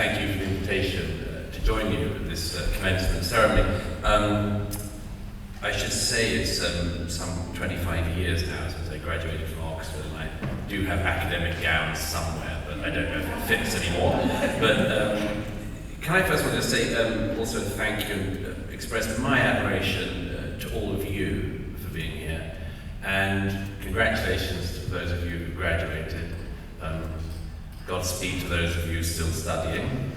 thank you for the invitation to join you at this commencement ceremony. I should say it's some 25 years now since I graduated from Oxford, and I do have academic gowns somewhere, but I don't know if it fits anymore. But can I first of all just say also thank you and express my admiration to all of you for being here, and congratulations to those of you who graduated. Godspeed to those of you still studying.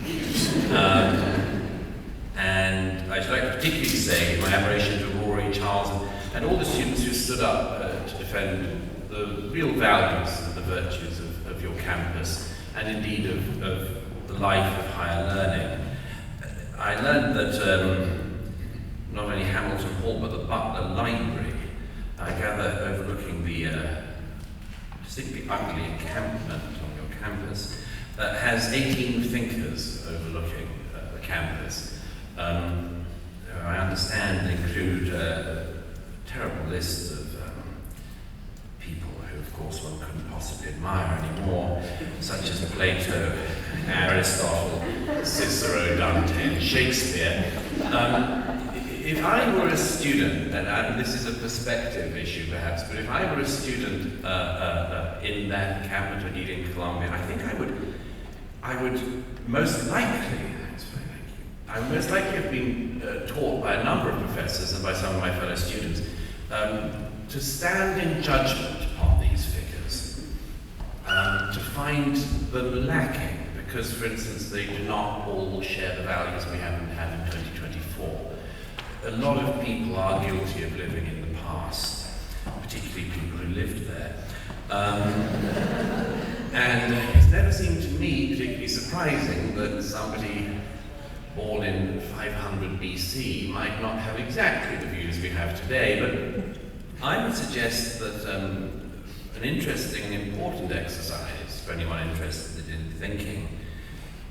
And I should like to particularly say my admiration to Rory, Charles, and all the students who stood up to defend the real values and the virtues of your campus, and indeed of the life of higher learning. I learned that not only Hamilton Hall, but the Butler Library, I gather overlooking the particularly ugly encampment on your campus, has 18 thinkers overlooking the campus. I understand they include a terrible list of people who, of course, one couldn't possibly admire anymore, such as Plato, Aristotle, Cicero, Dante, and Shakespeare. If I were a student, and this is a perspective issue perhaps, but if I were a student in that encampment, or indeed in Columbia, I think I would most likely, I would most likely have been taught by a number of professors and by some of my fellow students to stand in judgment upon these figures, to find them lacking, because, for instance, they do not all share the values we happen to have in 2024. A lot of people are guilty of living in the past, particularly people who lived there. And it's never seemed to me particularly surprising that somebody born in 500 BC might not have exactly the views we have today, but I would suggest that an interesting and important exercise for anyone interested in thinking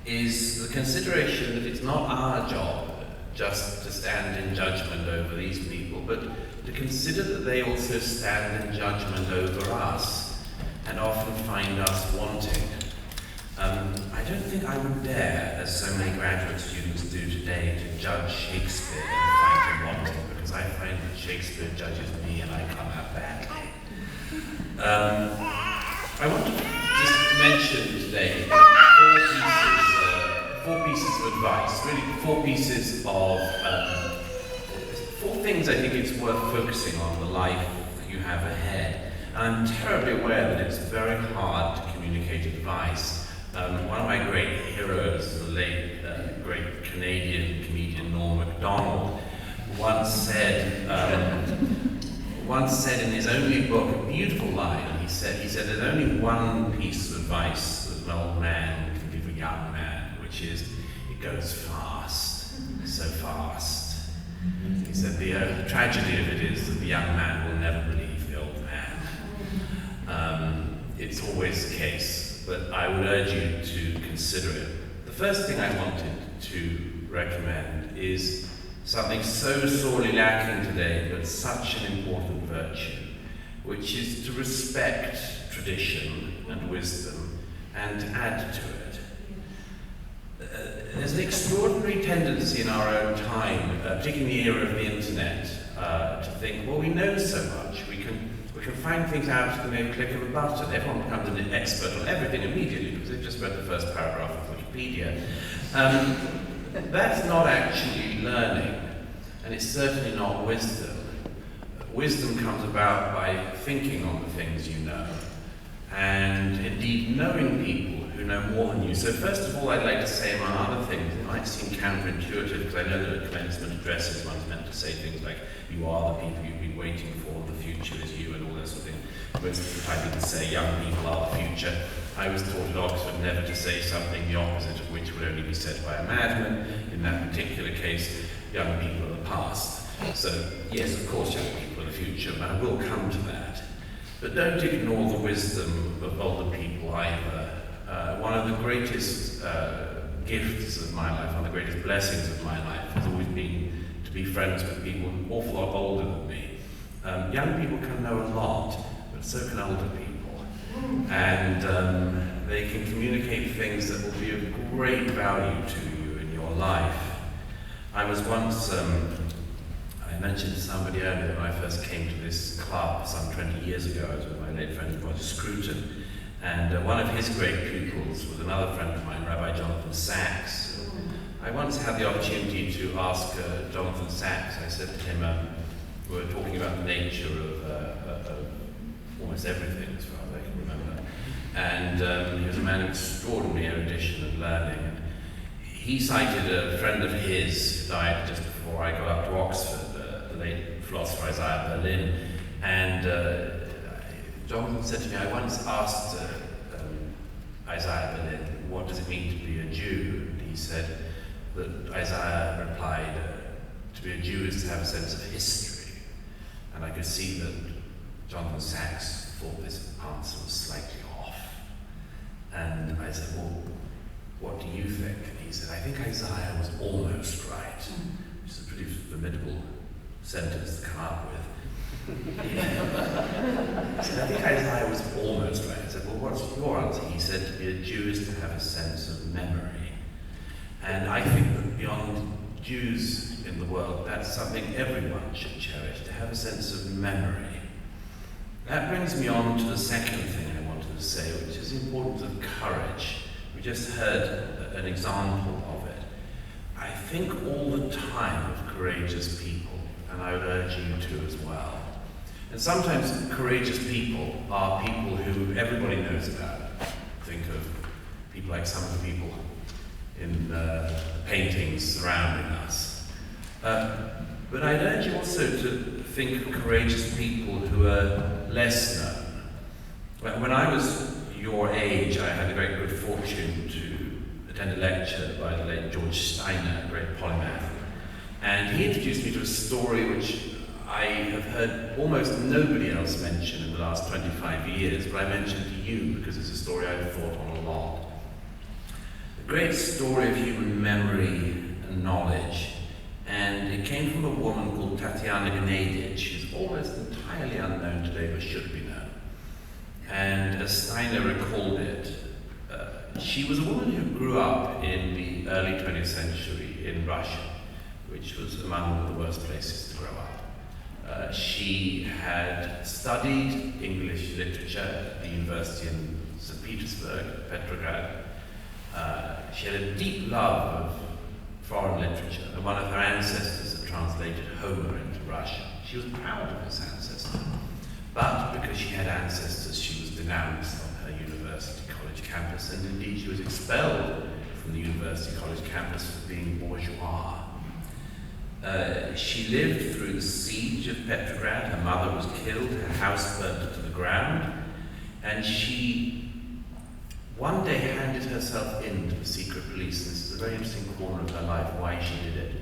is the consideration that it's not our job just to stand in judgment over these people, but to consider that they also stand in judgment over us and often find us wanting. I don't think I would dare, as so many graduate students do today, to judge Shakespeare and find him wanting, because I find that Shakespeare judges me and I come out badly. I want to just mention today four pieces of advice, really four things I think it's worth focusing on the life that you have ahead. And I'm terribly aware that it's very hard to communicate advice. One of my great heroes, the late great Canadian comedian Norm Macdonald, once said in his only book, a beautiful line, he said there's only one piece of advice that an old man can give a young man, which is, it goes fast, so fast. He said the tragedy of it is that the young man will never believe the old man. It's always the case, but I would urge you to consider it. The first thing I wanted to recommend is something so sorely lacking today, but such an important virtue, which is to respect tradition and wisdom and to add to it. There's an extraordinary tendency in our own time, particularly in the era of the internet, to think, well, we know so much, we can find things out at the mere click of a button. Everyone becomes an expert on everything immediately because they've just read the first paragraph of Wikipedia. That's not actually learning, and it's certainly not wisdom. Wisdom comes about by thinking on the things you know, and indeed knowing people who know more than you. So first of all, I'd like to say, among other things, it might seem counterintuitive, because I know that at commencement addresses one's meant to say things like, you are the people you've been waiting for, the future is you, and all that sort of thing. Most of the time people say young people are the future. I was taught at Oxford never to say something the opposite of which would only be said by a madman. In that particular case, young people are the past. So yes, of course young people are the future, and I will come to that. But don't ignore the wisdom of older people either. One of the greatest gifts of my life, one of the greatest blessings of my life has always been to be friends with people an awful lot older than me. Young people can know a lot, but so can older people. And they can communicate things that will be of great value to you in your life. I was once, I mentioned to somebody earlier that when I first came to this club some 20 years ago, I was with my late friend Roger Scruton, and one of his great pupils was another friend of mine, Rabbi Jonathan Sachs. I once had the opportunity to ask Jonathan Sachs, I said to him, we were talking about the nature of almost everything as far as I can remember. And he was a man of extraordinary erudition and learning. He cited a friend of his who died just before I got up to Oxford, the late philosopher Isaiah Berlin. And Jonathan said to me, I once asked Isaiah Berlin, what does it mean to be a Jew? And he said that Isaiah replied, to be a Jew is to have a sense of history. And I could see that Jonathan Sachs thought this answer was slightly off. And I said, well, what do you think? And he said, I think Isaiah was almost right. Which is a pretty formidable sentence to come up with. He said, I think Isaiah was almost right. I said, well, what's your answer? He said, to be a Jew is to have a sense of memory. And I think that beyond Jews in the world, that's something everyone should cherish, to have a sense of memory. That brings me on to the second thing I wanted to say, which is the importance of courage. We just heard an example of it. I think all the time of courageous people, and I would urge you to as well. And sometimes courageous people are people who everybody knows about. Think of people like some of the people in the paintings surrounding us. But I'd urge you also to think of courageous people who are less known. When I was your age, I had the great good fortune to attend a lecture by the late George Steiner, a great polymath. And he introduced me to a story which I have heard almost nobody else mention in the last 25 years, but I mentioned to you because it's a story I've thought on a lot. A great story of human memory and knowledge, and it came from a woman called Tatiana Gnedich, who's almost entirely unknown today but should be known. And as Steiner recalled it, she was a woman who grew up in the early 20th century in Russia, which was among the worst places to grow up. She had studied English literature at the university in St. Petersburg, Petrograd. She had a deep love of foreign literature, and one of her ancestors had translated Homer into Russian. She was proud of this ancestor, but because she had ancestors, she was denounced on her university college campus, and indeed she was expelled from the university college campus for being bourgeois. She lived through the siege of Petrograd. Her mother was killed, her house burnt to the ground, and she one day handed herself in to the secret police. This is a very interesting corner of her life, why she did it.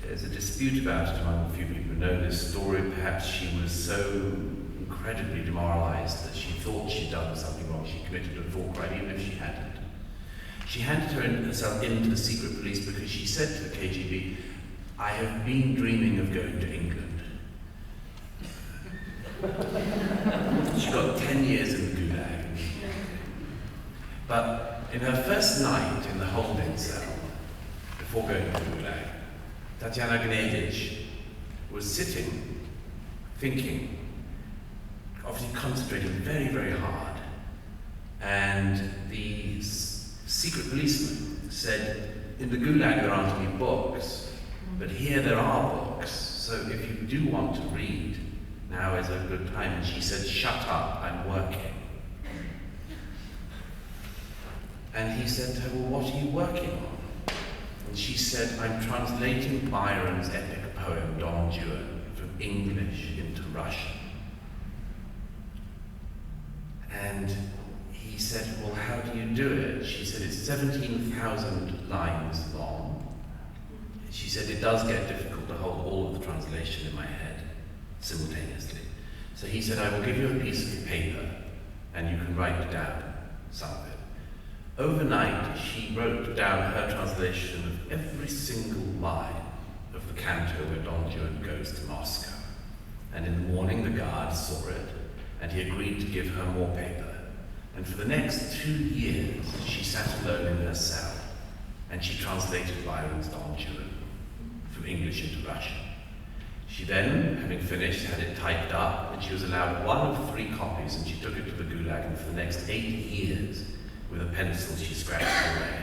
There's a dispute about it among the few people who know this story. Perhaps she was so incredibly demoralized that she thought she'd done something wrong. She committed a thought crime, even if she hadn't. She handed herself in to the secret police because she said to the KGB, I have been dreaming of going to England. She got 10 years in the Gulag. But in her first night in the holding cell, before going to the Gulag, Tatiana Gnedich was sitting, thinking, obviously concentrating very, very hard. And the secret policeman said, in the Gulag there aren't any books. But here there are books, so if you do want to read, now is a good time. And she said, shut up, I'm working. And he said to her, well, what are you working on? And she said, I'm translating Byron's epic poem, Don Juan, from English into Russian. And he said, well, how do you do it? She said, it's 17,000 lines long. She said, it does get difficult to hold all of the translation in my head simultaneously. So he said, I will give you a piece of paper and you can write down some of it. Overnight, she wrote down her translation of every single line of the canto where Don Juan goes to Moscow. And in the morning, the guard saw it and he agreed to give her more paper And for the next 2 years, she sat alone in her cell, and she translated Byron's Don Juan from English into Russian. She then, having finished, had it typed up, and she was allowed 1 of 3 copies, and she took it to the Gulag, and for the next 8 years, with a pencil, she scratched it away.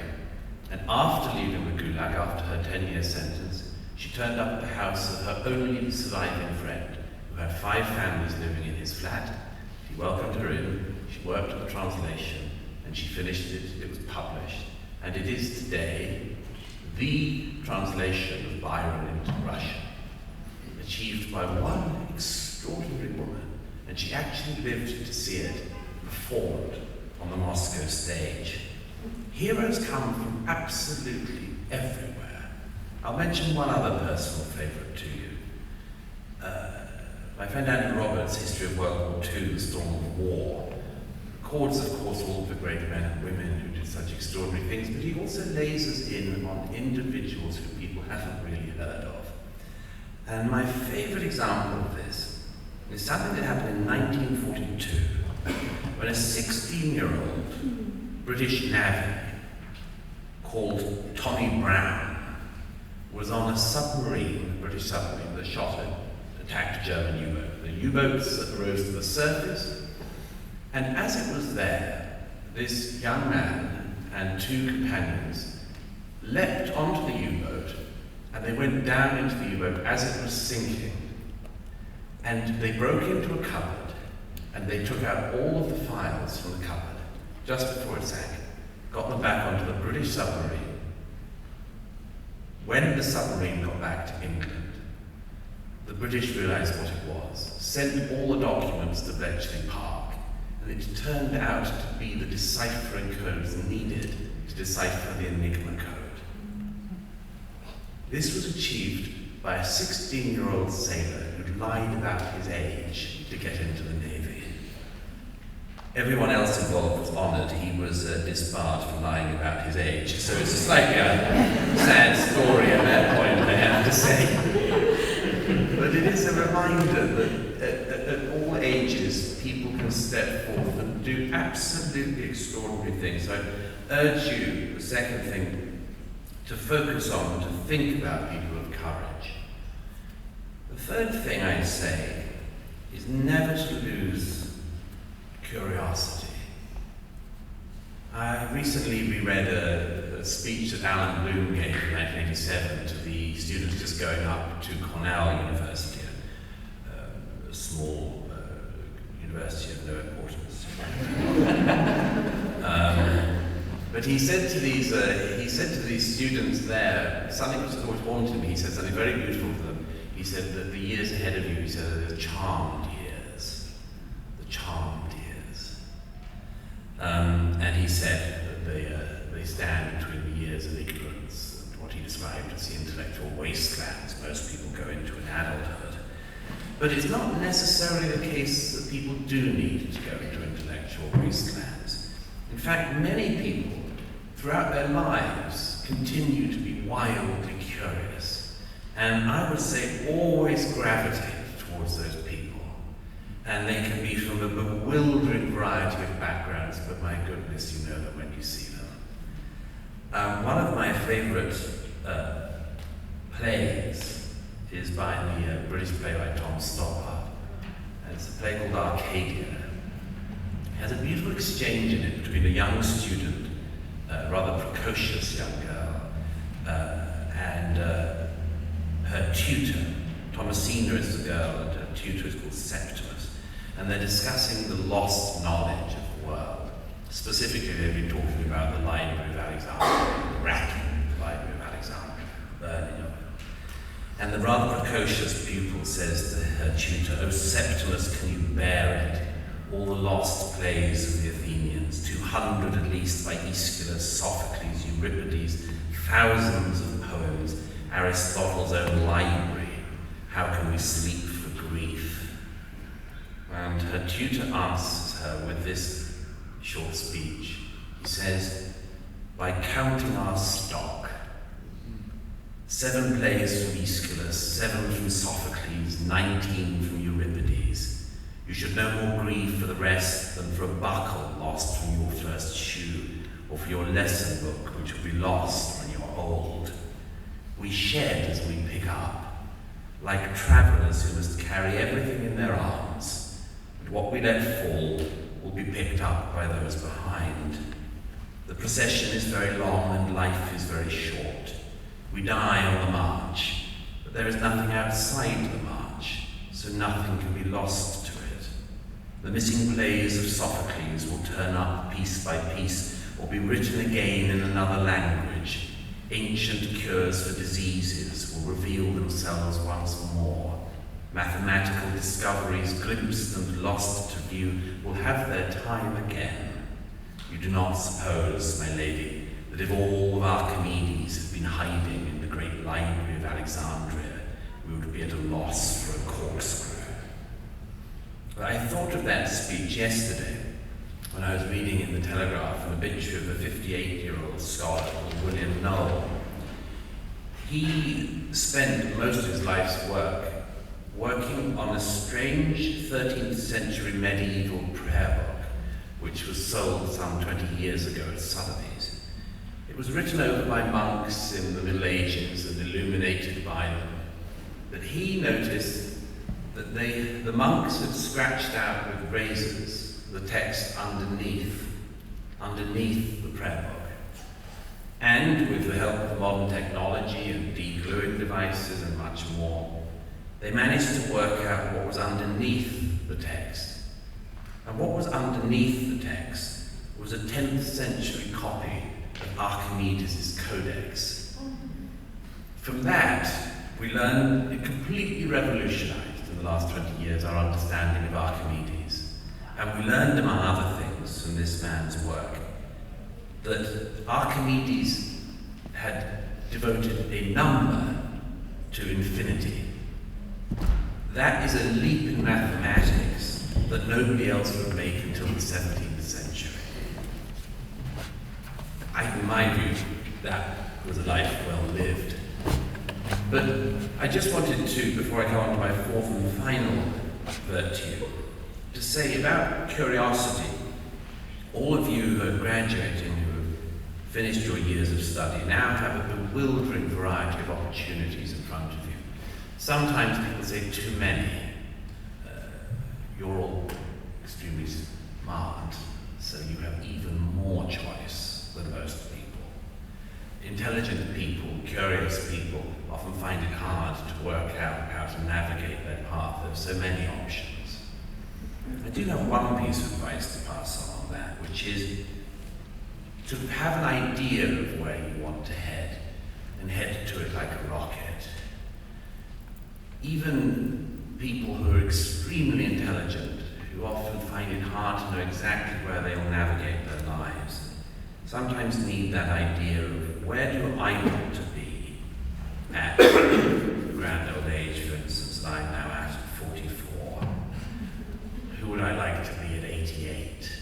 And after leaving the Gulag, after her 10-year sentence, she turned up at the house of her only surviving friend, who had 5 families living in his flat. He welcomed her in, she worked on the translation, and she finished it. It was published. And it is today the translation of Byron into Russian, achieved by one extraordinary woman, and she actually lived to see it performed on the Moscow stage. Heroes come from absolutely everywhere. I'll mention one other personal favourite to you. My friend Andrew Roberts' History of World War II, The Storm of War, records, of course, all of the great men and women who did such extraordinary things, but he also lasers in on individuals who people haven't really heard of. And my favourite example of this is something that happened in 1942, when a 16-year-old British navvy called Tommy Brown was on a submarine, a British submarine, that shot and attacked a German U-boat. The U-boats rose to the surface, and as it was there, this young man and 2 companions leapt onto the U-boat, and they went down into the U-boat as it was sinking. And they broke into a cupboard, and they took out all of the files from the cupboard just before it sank, got them back onto the British submarine. When the submarine got back to England, the British realized what it was, sent all the documents to Bletchley Park, and it turned out to be the deciphering codes needed to decipher the Enigma code. This was achieved by a 16-year-old sailor who lied about his age to get into the Navy. Everyone else involved was honoured. He was disbarred for lying about his age. So it's a slightly sad story at that point, I have to say. But it is a reminder that at all ages, people can step forth and do absolutely extraordinary things. So I urge you, the second thing, to focus on, to think about people of courage. The third thing I'd say is never to lose curiosity. I recently reread a speech that Alan Bloom gave in 1987 to the students just going up to Cornell University, a small university of no importance. But he said to these students there something which has always haunted me. He said something very beautiful to them. He said that the years ahead of you, he said, are the charmed years. The charmed years. And he said that they stand between the years of ignorance and what he described as the intellectual wastelands most people go into in adulthood. But it's not necessarily the case that people do need to go into intellectual wastelands. In fact, many people throughout their lives continue to be wildly curious. And I would say always gravitate towards those people. And they can be from a bewildering variety of backgrounds, but my goodness, you know them when you see them. One of my favorite plays is by the British playwright Tom Stoppard. And it's a play called Arcadia. It has a beautiful exchange in it between a young student, a rather precocious young girl, and her tutor. Thomasina is the girl, and her tutor is called Septimus. And they're discussing the lost knowledge of the world. Specifically, they've been talking about the Library of Alexandria, the racking of the Library of Alexandria, the burning of it. And the rather precocious pupil says to her tutor, "Oh, Septimus, can you bear it? All the lost plays of the Athenians, 200 at least by Aeschylus, Sophocles, Euripides, thousands of poems, Aristotle's own library. How can we sleep for grief?" And her tutor answers her with this short speech. He says, "By counting our stock, 7 plays from Aeschylus, 7 from Sophocles, 19 from Euripides, You should no more grieve for the rest than for a buckle lost from your first shoe, or for your lesson book which will be lost when you are old. We shed as we pick up, like travellers who must carry everything in their arms, and what we let fall will be picked up by those behind. The procession is very long and life is very short. We die on the march, but there is nothing outside the march, so nothing can be lost to it. The missing plays of Sophocles will turn up piece by piece, or be written again in another language. Ancient cures for diseases will reveal themselves once more. Mathematical discoveries glimpsed and lost to view will have their time again. You do not suppose, my lady, that if all of Archimedes had been hiding in the great library of Alexandria, we would be at a loss for a corkscrew. But I thought of that speech yesterday when I was reading in the Telegraph an obituary of a 58-year-old scholar called William Noel. He spent most of his life's work working on a strange 13th century medieval prayer book which was sold some 20 years ago at Sotheby's. It was written over by monks in the Middle Ages and illuminated by them. But he noticed that the monks had scratched out with razors the text underneath the prayer book. And with the help of modern technology and degluing devices and much more, they managed to work out what was underneath the text. And what was underneath the text was a 10th century copy of Archimedes' Codex. From that, we learned, it completely revolutionized in the last 20 years our understanding of Archimedes. And we learned, among other things, from this man's work, that Archimedes had devoted a number to infinity. That is a leap in mathematics that nobody else would make until the 17th century. In my view, that was a life well lived. But I just wanted to, before I come on to my fourth and final virtue, to say about curiosity. All of you who are graduating, who have finished your years of study, now have a bewildering variety of opportunities in front of you. Sometimes people say too many. You're all extremely smart, so you have even more choice than most people. Intelligent people, curious people, often find it hard to work out how to navigate their path. There are so many options. I do have one piece of advice to pass on that, which is to have an idea of where you want to head, and head to it like a rocket. Even people who are extremely intelligent, who often find it hard to know exactly where they will navigate their lives, sometimes need that idea of where do I want to be at the grand old age, for instance, that I'm now at 44. Who would I like to be at 88?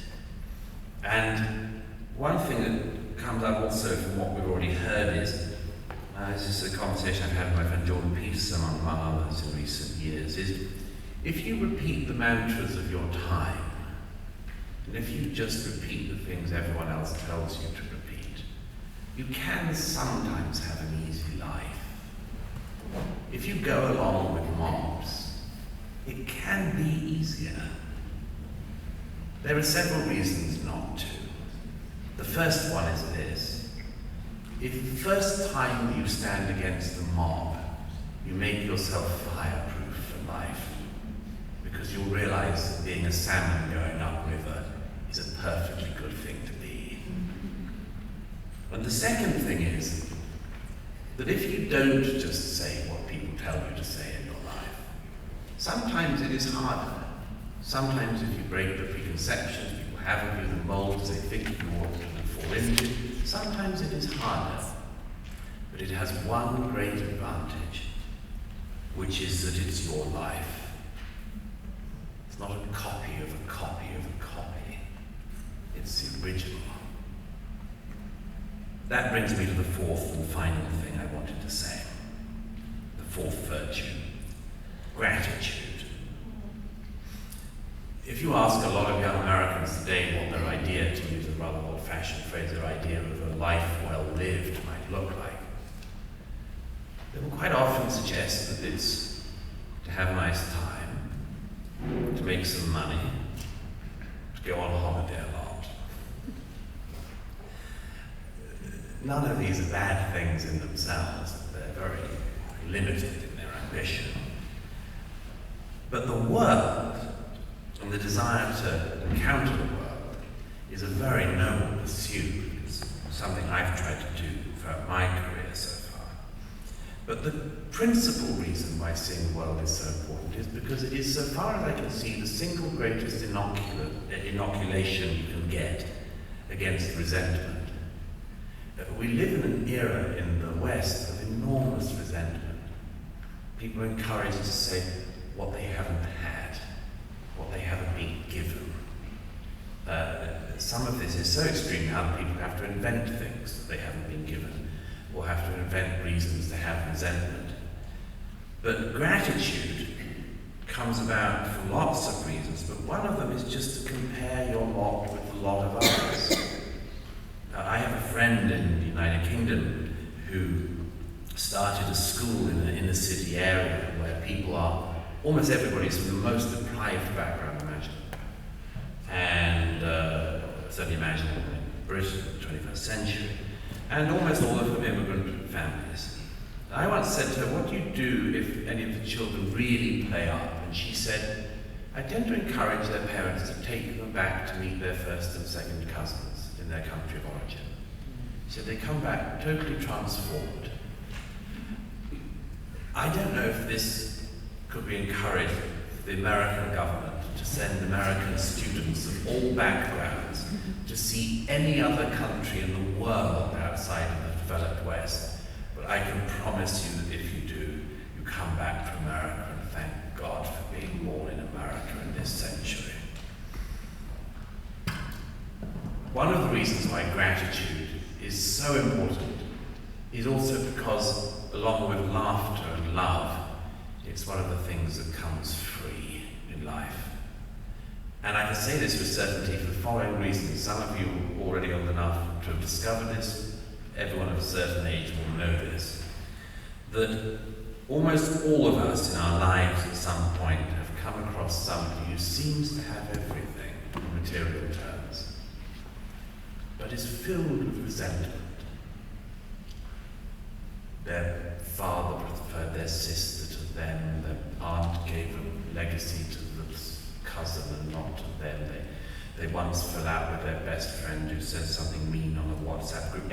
And one thing that comes up also from what we've already heard is, this is a conversation I've had with my friend Jordan Peterson among others in recent years, is if you repeat the mantras of your time, and if you just repeat the things everyone else tells you to repeat, you can sometimes have an easy life. If you go along with mobs, it can be easier. There are several reasons not to. The first one is this. If the first time you stand against the mob, you make yourself fireproof for life, because you'll realize that being a salmon going upriver is a perfectly good thing to be. And the second thing is that if you don't just say what people tell you to say in your life, sometimes it is harder. Sometimes if you break the preconceptions people have of you, the molds they think you ought to fall into, sometimes it is harder. But it has one great advantage, which is that it's your life. It's not a copy of a copy of a copy. It's the original. That brings me to the fourth and final thing I wanted to say. The fourth virtue, gratitude. if you ask a lot of young Americans today what their idea, to use a rather old-fashioned phrase, their idea of a life well lived might look like, they will quite often suggest that it's to have a nice time, to make some money, to go on holiday a lot. None of these are bad things in themselves. They're very limited in their ambition. But the world, and the desire to encounter the world, is a very noble pursuit. It's something I've tried to do throughout my career so far. But the principal reason why seeing the world is so important is because it is, so far as I can see, the single greatest inoculation you can get against resentment. We live in an era in the West of enormous resentment. People are encouraged to say what they haven't had, what they haven't been given. Some of this is so extreme now that people have to invent things that they haven't been given, or have to invent reasons to have resentment. But gratitude comes about for lots of reasons, but one of them is just to compare your lot with the lot of others. I have a friend in the United Kingdom who started a school in an inner city area where people are, almost everybody's from the most deprived background imaginable. And certainly imaginable in Britain in the 21st century. And almost all of them immigrant families. I once said to her, what do you do if any of the children really play up? And she said, I tend to encourage their parents to take them back to meet their first and second cousins in their country of origin. So they come back totally transformed. I don't know if this could be encouraged, the American government, to send American students of all backgrounds to see any other country in the world outside of the developed West. But I can promise you that if you do, you come back to America and thank God for being born in America in this century. One of the reasons why gratitude is so important is also because, along with laughter and love, it's one of the things that comes free in life. And I can say this with certainty for the following reasons. Some of you are already old enough to have discovered this. Everyone of a certain age will know this. That almost all of us in our lives at some point have come across somebody who seems to have everything in material terms, but is filled with resentment. Their father preferred their sister to them, their aunt gave a legacy to the cousin and not to them. They once fell out with their best friend who said something mean on a WhatsApp group.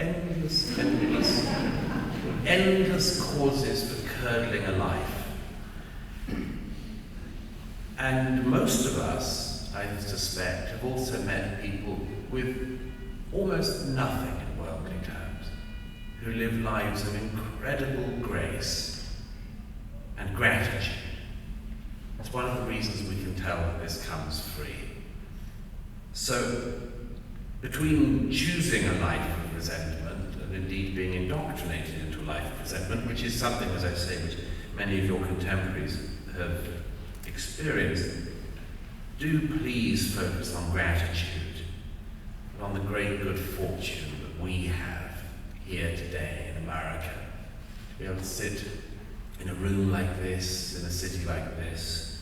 Endless causes for curdling a life. And most of us, I suspect, have also met people with almost nothing in worldly terms, who live lives of incredible grace and gratitude. It's one of the reasons we can tell that this comes free. So, between choosing a life of resentment and indeed being indoctrinated into a life of resentment, which is something, as I say, which many of your contemporaries have experienced, do please focus on gratitude and on the great good fortune that we have here today in America, to be able to sit in a room like this, in a city like this.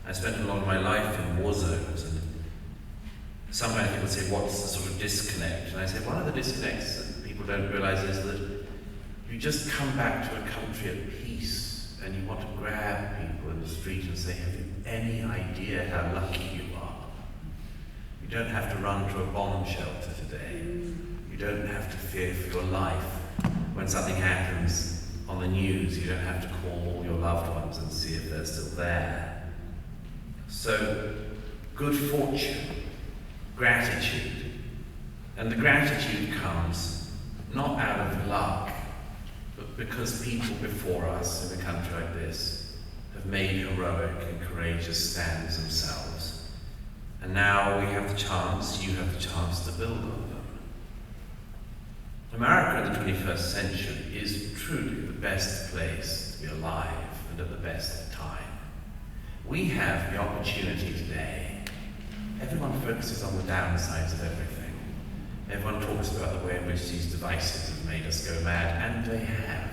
I spent a lot of my life in war zones, and sometimes people say, what's the sort of disconnect? And I say, one of the disconnects that people don't realize is that you just come back to a country at peace, and you want to grab people in the street and say, have you any idea how lucky you are? You don't have to run to a bomb shelter today. You don't have to fear for your life. When something happens on the news, you don't have to call all your loved ones and see if they're still there. So, good fortune, gratitude. And the gratitude comes not out of luck, but because people before us in a country like this have made heroic and courageous stands themselves. And now we have the chance, you have the chance to build on them. America in the 21st century is truly the best place to be alive and at the best time. We have the opportunity today everyone focuses on the downsides of everything. Everyone talks about the way in which these devices have made us go mad, and they have.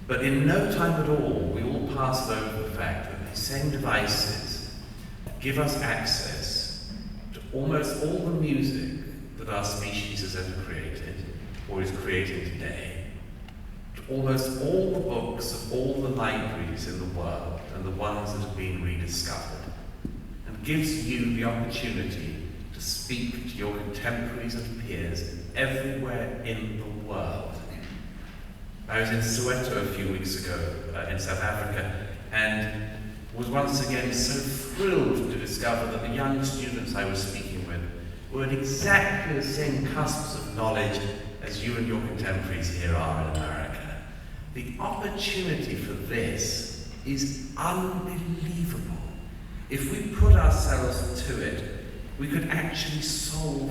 But in no time at all, we all pass over the fact that these same devices give us access to almost all the music that our species has ever created, or is creating today, to almost all the books of all the libraries in the world, and the ones that have been rediscovered, and gives you the opportunity to speak to your contemporaries and peers everywhere in the world. I was in Soweto a few weeks ago in South Africa, and was once again so thrilled to discover that the young students I was speaking with were at exactly the same cusps of knowledge as you and your contemporaries here are in America. The opportunity for this is unbelievable. If we put ourselves to it, we could actually solve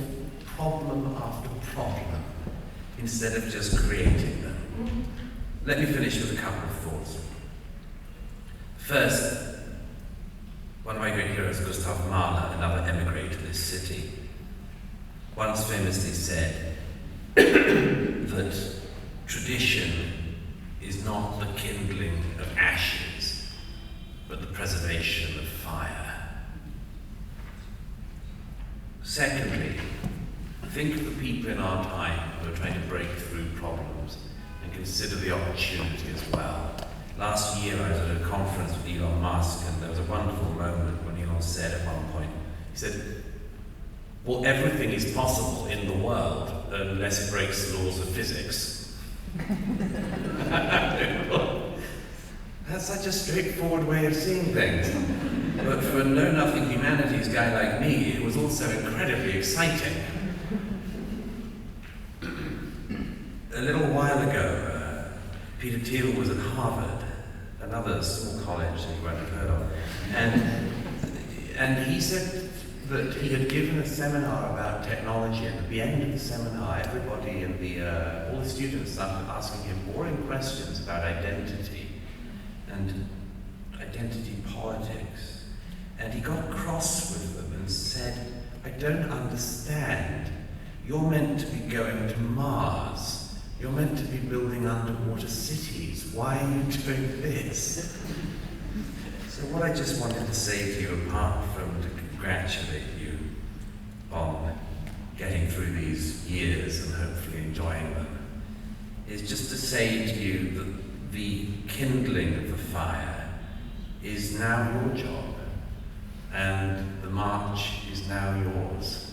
problem after problem instead of just creating them. Let me finish with a couple of thoughts. First, one of my great heroes, Gustav Mahler, another emigre to this city, once famously said that tradition is not the kindling of ashes, but the preservation of fire. Secondly, think of the people in our time who are trying to break through problems and consider the opportunity as well. Last year I was at a conference with Elon Musk, and there was a wonderful moment when Elon said at one point, he said, well, everything is possible in the world unless it breaks the laws of physics. That's such a straightforward way of seeing things. But for a know-nothing humanities guy like me, it was also incredibly exciting. A little while ago, Peter Thiel was at Harvard, another small college that you won't have heard of, and he said that he had given a seminar about technology, and at the end of the seminar, everybody and all the students started asking him boring questions about identity and identity politics. And he got cross with them and said, I don't understand. You're meant to be going to Mars. You're meant to be building underwater cities. Why are you doing this? So what I just wanted to say to you, apart from to congratulate you on getting through these years and hopefully enjoying them, is just to say to you that the kindling of the fire is now your job, and the march is now yours.